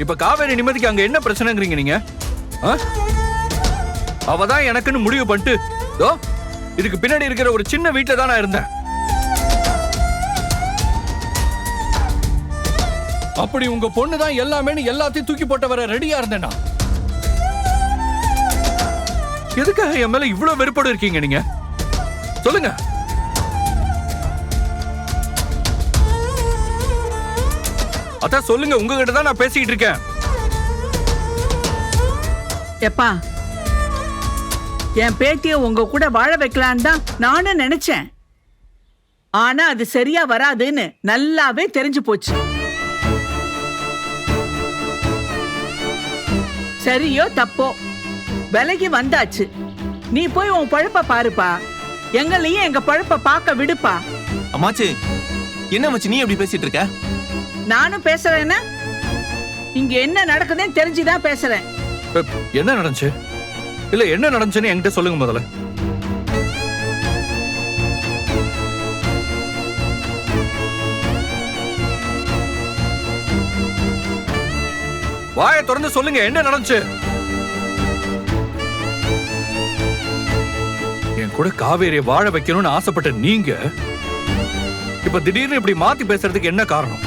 இப்ப காவேரி நிம்மதிக்கு அங்க என்ன பிரச்சனைங்கிறீங்க நீங்க? அவதான் எனக்குன்னு முடிவு பண்ணிட்டு இதுக்கு பின்னாடி இருக்கிற ஒரு சின்ன வீட்டுல தான் நான் இருந்தேன். அப்படி உங்க பொண்ணு தான் எல்லாமே எல்லாத்தையும் தூக்கி போட்ட வர ரெடியா இருந்தேனா? எதுக்காக என் மேல இவ்வளவு வெறுப்போடு இருக்கீங்க நீங்க? சொல்லுங்க. அதான் சொல்லுங்க, உங்ககிட்ட தான் நான் பேசிக்கிட்டு இருக்கேன். எப்பா, என் பேத்திய உங்க கூட வாழ வைக்கலான்னு தான் நானும் நினைச்சேன். ஆனா அது சரியா வராதுன்னு நல்லாவே தெரிஞ்சு போச்சு. சரியோ தப்போ விலகி வந்தாச்சு. நீ போய் உன் பழப்ப பாருப்பா. எங்களையும் எங்க பழப்ப பார்க்க விடுப்பா. அம்மாச்சி, என்ன மச்சி நீ எப்படி பேசிட்டு இருக்க? நானும் பேசுறேன்னா இங்க என்ன நடக்குதுன்னு தெரிஞ்சுதான் பேசுறேன். என்ன நடந்துச்சு? இல்ல என்ன நடந்துச்சுன்னு என்கிட்ட சொல்லுங்க முதல்ல. வாயை திறந்து சொல்லுங்க, என்ன நடந்துச்சு? என் கூட காவேரியை வாழ வைக்கணும்னு ஆசைப்பட்ட நீங்க இப்ப திடீர்னு இப்படி மாத்தி பேசுறதுக்கு என்ன காரணம்?